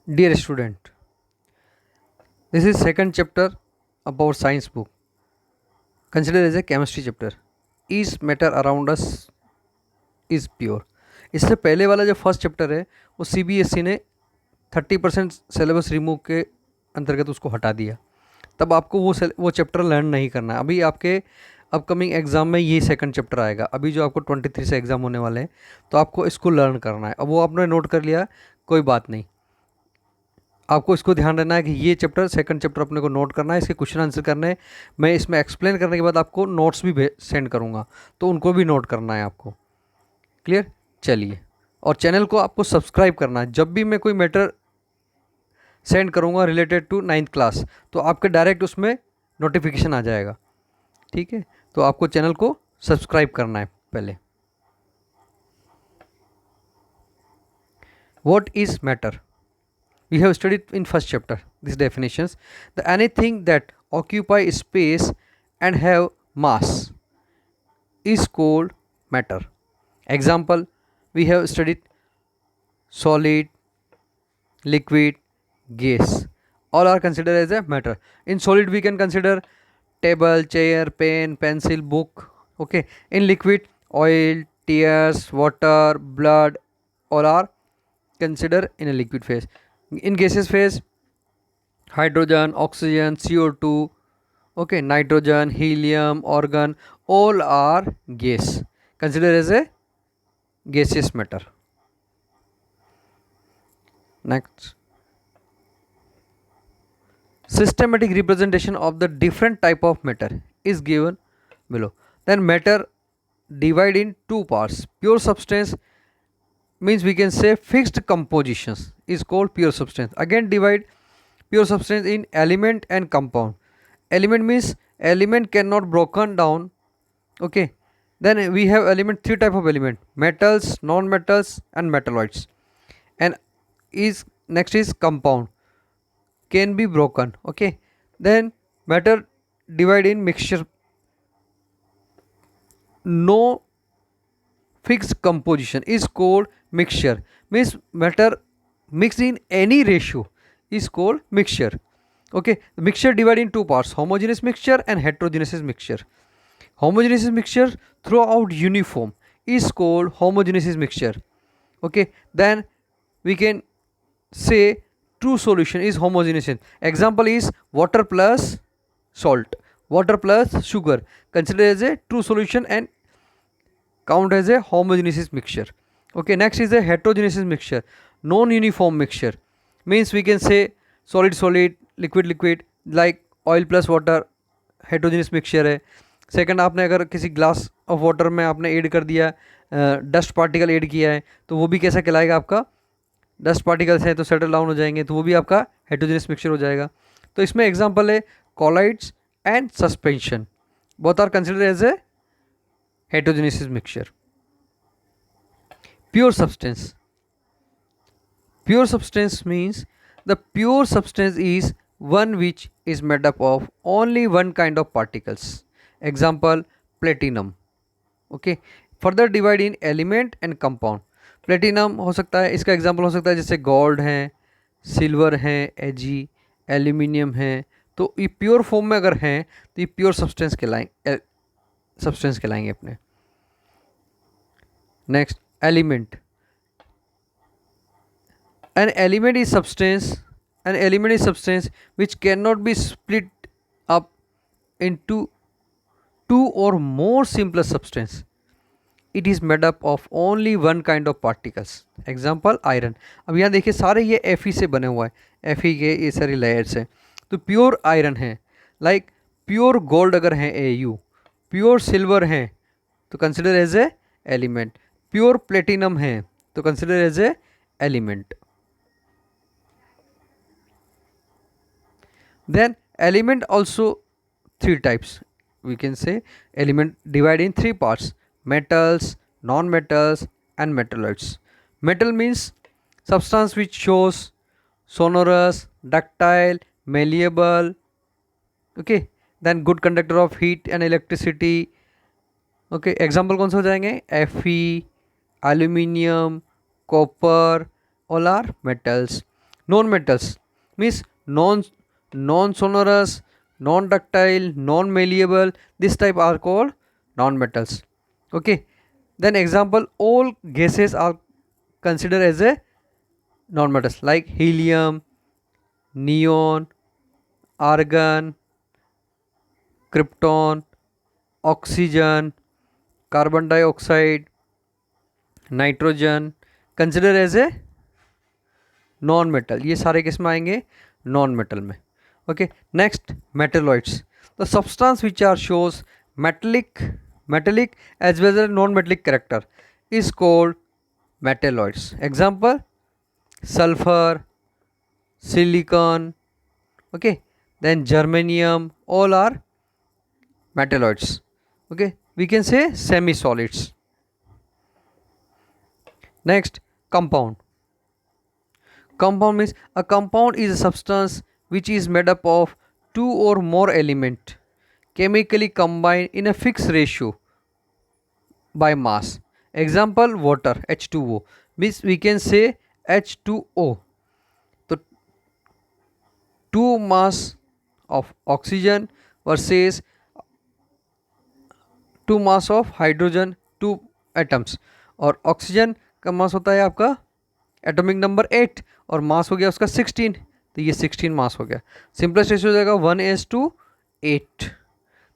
Dear student, this is second chapter of our science book. Consider as a chemistry chapter. Is matter around us is pure. इससे पहले वाला जो first chapter है वो CBSE ने 30% syllabus remove के अंतर्गत उसको हटा दिया। तब आपको वो चैप्टर लर्न नहीं करना है। अभी आपके अपकमिंग एग्ज़ाम में ये सेकंड चैप्टर आएगा। अभी जो आपको 23 से एग्ज़ाम होने वाले हैं तो आपको इसको लर्न करना है। अब वो आपने नोट कर लिया, कोई बात नहीं। आपको इसको ध्यान रखना है कि ये चैप्टर सेकंड चैप्टर अपने को नोट करना है, इसके क्वेश्चन आंसर करने हैं। मैं इसमें एक्सप्लेन करने के बाद आपको नोट्स भी सेंड करूँगा, तो उनको भी नोट करना है आपको। क्लियर? चलिए, और चैनल को आपको सब्सक्राइब करना है। जब भी मैं कोई मैटर सेंड करूँगा रिलेटेड टू 9th क्लास तो आपके डायरेक्ट उसमें नोटिफिकेशन आ जाएगा। ठीक है, तो आपको चैनल को सब्सक्राइब करना है पहले। What is matter? We have studied in first chapter these definitions. The anything that occupy space and have mass is called matter. Example, we have studied solid, liquid, gas. All are considered as a matter. In solid we can consider table, chair, pen, pencil, book. Okay. In liquid, oil, tears, water, blood, all are considered in a liquid phase. In gaseous phase, hydrogen, oxygen, CO2, okay, nitrogen, helium, argon, all are gas, considered as a gaseous matter. Next, systematic representation of the different type of matter is given below. Then matter divide in two parts. Pure substance means we can say fixed compositions is called pure substance. Again divide pure substance in element and compound. Element means element cannot broken down. Okay, then we have element, three type of element: metals, non-metals and metalloids. And is next is compound, can be broken. Okay, then matter divide in mixture, no fixed composition is called mixture, means matter mixed in any ratio is called mixture. Okay, the mixture divided in two parts: homogeneous mixture and heterogeneous mixture. Homogeneous mixture throughout uniform is called homogeneous mixture. Okay, then we can say true solution is homogeneous. Example is water plus salt, water plus sugar, considered as a true solution and count as a homogeneous mixture. Okay, next is a heterogeneous mixture, non uniform mixture, means we can say solid solid, liquid liquid, like oil plus water heterogeneous mixture है. Second, आपने अगर किसी glass of water में आपने add कर दिया dust particle add किया है तो वो भी कैसा कहलाएगा आपका, डस्ट पार्टिकल्स हैं तो सेटल डाउन हो जाएंगे तो वो भी आपका हेट्रोजीनियस मिक्सचर हो जाएगा. तो इसमें एग्जांपल है colloids and suspension, both are considered as a heterogeneous mixture. Pure substance. Pure substance means the pure substance is one which is made up of only one kind of particles. Example, platinum. Okay, further divide in element and compound. Platinum हो सकता है, इसका example हो सकता है जैसे gold है, silver है, एजी, एल्यूमिनियम है. तो ये प्योर फॉर्म में अगर हैं तो ये प्योर सब्सटेंस कहलाएंगे अपने. Next, element. An element is substance. An element is substance which cannot be split up into two or more simpler substance. It is made up of only one kind of particles. Example, iron. अब यहाँ देखिए सारे ये Fe से बने हुआ है, Fe के ये सारी लेयर्स हैं. तो प्योर आयरन है, लाइक प्योर गोल्ड अगर है Au, प्योर सिल्वर है तो consider as a element, pure platinum है तो consider as a element. Then element also three types. We can say element divided in three parts: metals, non-metals and metalloids. Metal means substance which shows sonorous, ductile, malleable. Okay, then good conductor of heat and electricity. Okay, example कौन से हो जाएंगे, Fe, aluminium, copper, all are metals. Non-metals means non-sonorous, non-ductile, non-malleable. This type are called non-metals. Okay. Then example, all gases are considered as a non-metals like helium, neon, argon, krypton, oxygen, carbon dioxide, nitrogen consider as a non metal. ये सारे किस में आएंगे? Non metal में. Okay. Next, metalloids, the substance which are shows metallic as well as non metallic character is called metalloids. Example, sulphur, silicon, okay, then germanium, all are metalloids. Okay, we can say semi solids. Next, compound means a compound is a substance which is made up of two or more elements chemically combined in a fixed ratio by mass. Example, water, H2O, means we can say H2O. 2 mass of oxygen versus 2 mass of hydrogen, 2 atoms. और oxygen का मास होता है आपका atomic number 8 और मास हो गया उसका 16, तो ये 16 मास हो गया. सिंपलेस्ट रेशियो हो जाएगा 1:8.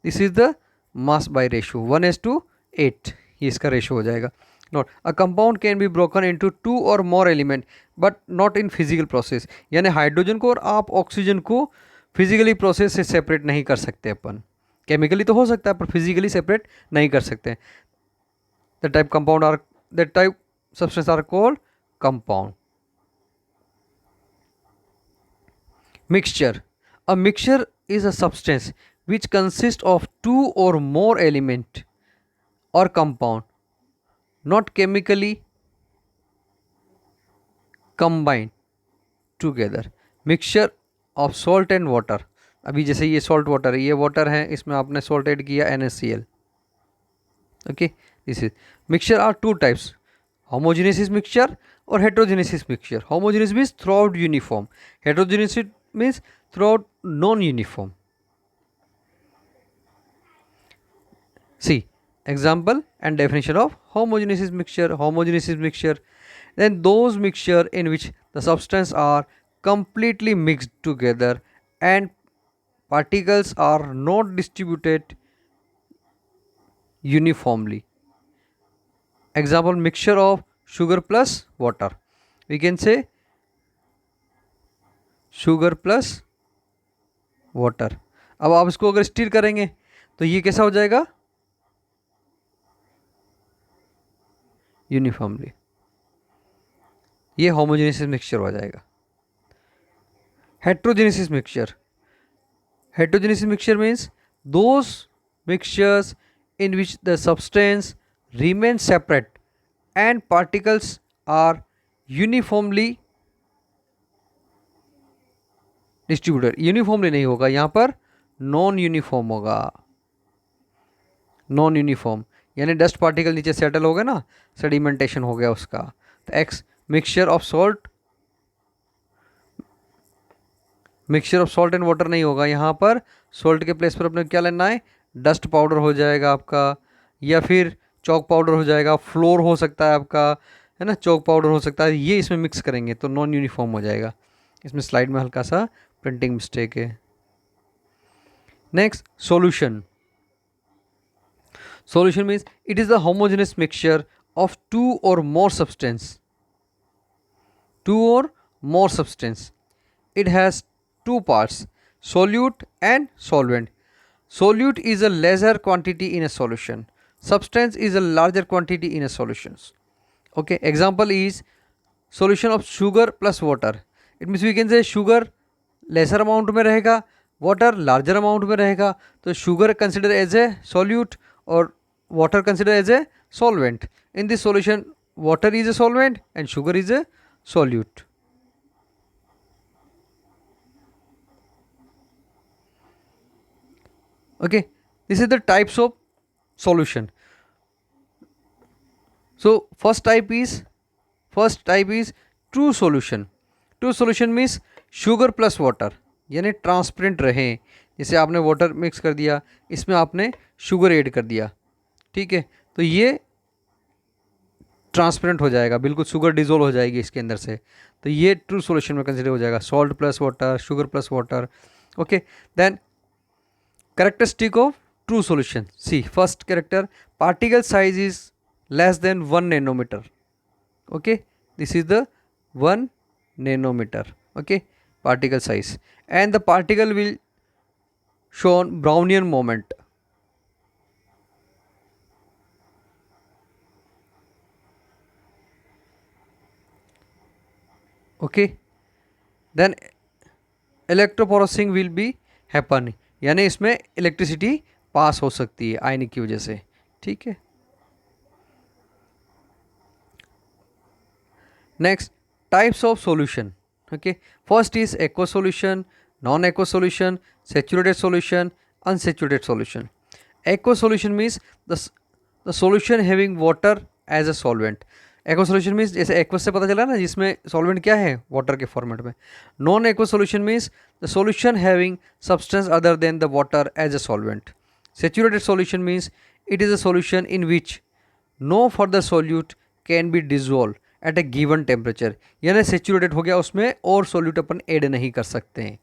This is the mass by ratio 1:8, ये इसका रेशियो हो जाएगा. Note, a compound can be broken into 2 और मोर element but not in physical process. यानी हाइड्रोजन को और आप ऑक्सीजन को फिजिकली प्रोसेस से सेपरेट नहीं कर सकते अपन. केमिकली तो हो सकता है पर फिजिकली सेपरेट नहीं कर सकते. The type substance are called compound. Mixture, a mixture is a substance which consists of 2 or more element or compound not chemically combined together. Mixture of salt and water. अभी जैसे ये salt water है, ये water है, इसमें आपने salt add किया NaCl. Okay, this is mixture are 2 types, homogeneous mixture और heterogeneous mixture. Homogeneous means through uniform, heterogeneous means through non uniform. See, example and definition of homogeneous mixture. Homogeneous mixture, then those mixture in which the substance are completely mixed together and particles are not distributed uniformly. Example, mixture of sugar plus water. We can say sugar plus water. अब आप इसको अगर stir करेंगे तो ये कैसा हो जाएगा? यूनिफॉर्मली. ये होमोजेनियस मिक्सचर हो जाएगा. Heterogeneous mixture, heterogeneous mixture means those mixtures in which the substance remain separate and particles are uniformly distributed. Uniformly नहीं होगा, यहाँ पर नॉन यूनिफॉर्म होगा. नॉन यूनिफॉर्म यानी डस्ट पार्टिकल नीचे सेटल हो गया ना, सेडिमेंटेशन हो गया उसका. तो X mixture of salt and water नहीं होगा. यहाँ पर सॉल्ट के प्लेस पर अपने क्या लेना है? डस्ट पाउडर हो जाएगा आपका, या फिर चौक पाउडर हो जाएगा, फ्लोर हो सकता है आपका, है ना, चौक पाउडर हो सकता है. ये इसमें मिक्स करेंगे तो नॉन यूनिफॉर्म हो जाएगा. इसमें स्लाइड में हल्का सा प्रिंटिंग मिस्टेक है. Next, solution. Solution means it is a homogeneous mixture of 2 or more substance. 2 or more substance. It has 2 parts, solute and solvent. Solute is a lesser quantity in a solution. Substance is a larger quantity in a solution. Okay, example is solution of sugar plus water. It means we can say sugar lesser amount में रहेगा, water larger amount में रहेगा. तो sugar consider as a solute or water considered as a solvent. In this solution, water is a solvent and sugar is a solute. Okay, this is the types of solution. So first type is true solution. True solution means sugar plus water, यानी transparent रहें। जैसे आपने water mix कर दिया, इसमें आपने sugar add कर दिया, ठीक है, तो ये ट्रांसपेरेंट हो जाएगा, बिल्कुल शुगर डिजोल्व हो जाएगी इसके अंदर से, तो ये ट्रू सॉल्यूशन में कंसिडर हो जाएगा। Salt plus water, sugar plus water. Okay, then characteristic of true solution, see first character, particle size is less than 1 nanometre. Okay, this is the 1 nanometre, okay, particle size, and the particle will shown Brownian moment. Okay, then electrophoresis will be happen, यानी इसमें electricity pass हो सकती है आयनिक की वजह से, ठीक है। Next, types of solution. Okay, first is aqueous solution, non-aqueous solution, saturated solution, unsaturated solution. Aqueous solution means the solution having water as a solvent. Aqueous solution means जैसे aqueous से पता चला ना, जिसमें solvent क्या है, water के format में। Non-aqueous solution means the solution having substance other than the water as a solvent. Saturated solution means it is a solution in which no further solute can be dissolved at a given temperature, यानी saturated हो गया, उसमें और solute अपन add नहीं कर सकते हैं।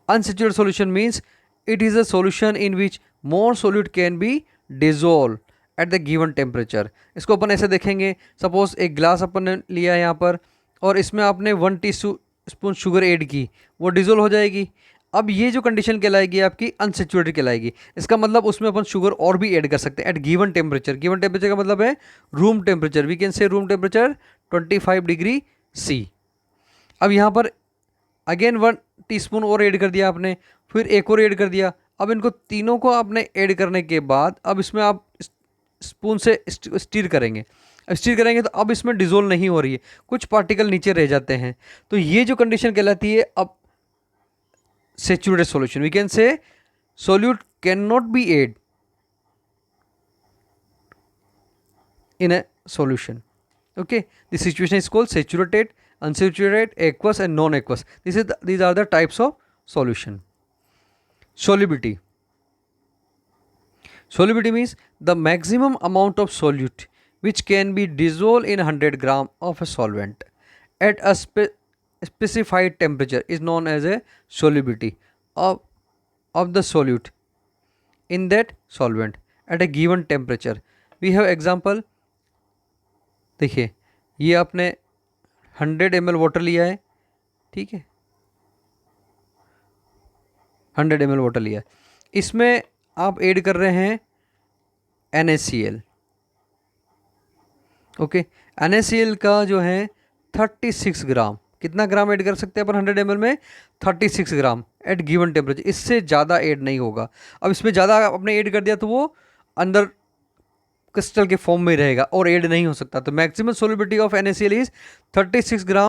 Unsaturated solution means it is a solution in which more solute can be dissolve at the given temperature. इसको अपन ऐसे देखेंगे, सपोज एक ग्लास अपन ने लिया है यहाँ पर, और इसमें आपने 1 टीस्पून शुगर ऐड की, वो डिजोल्व हो जाएगी। अब ये जो कंडीशन कहलाएगी आपकी अनसेचुरेटेड कहलाएगी। इसका मतलब उसमें अपन शुगर और भी ऐड कर सकते हैं at given temperature. Given temperature का मतलब है room temperature, we can say room temperature 25 degree C. अब यहाँ पर अगेन 1 टीस्पून और ऐड कर दिया आपने, फिर एक और ऐड कर दिया। अब इनको तीनों को आपने ऐड करने के बाद अब इसमें आप स्पून से स्टीर करेंगे। अब स्टीर करेंगे तो अब इसमें डिजोल्व नहीं हो रही है, कुछ पार्टिकल नीचे रह जाते हैं, तो ये जो कंडीशन कहलाती है अब saturated solution. We can say solute cannot be added in a solution. Okay, the situation is called saturated, unsaturated, aqueous and non-aqueous. These are the types of solution. Solubility. Solubility means the maximum amount of solute which can be dissolved in 100 gram of a solvent at a specified temperature is known as a solubility of the solute in that solvent at a given temperature. We have example, देखिए ये आपने 100 ml water लिया है, ठीक है, 100 ml water लिया है, इसमें आप ऐड कर रहे हैं NaCl। ओके, NaCl का जो है 36 ग्राम, कितना ग्राम ऐड कर सकते हैं अपन 100 ml में, 36 ग्राम एट गिवन टेम्परेचर, इससे ज़्यादा ऐड नहीं होगा। अब इसमें ज़्यादा आपने ऐड कर दिया तो वो अंदर क्रिस्टल के फॉर्म में रहेगा और ऐड नहीं हो सकता। तो maximum solubility of NaCl is 36 gram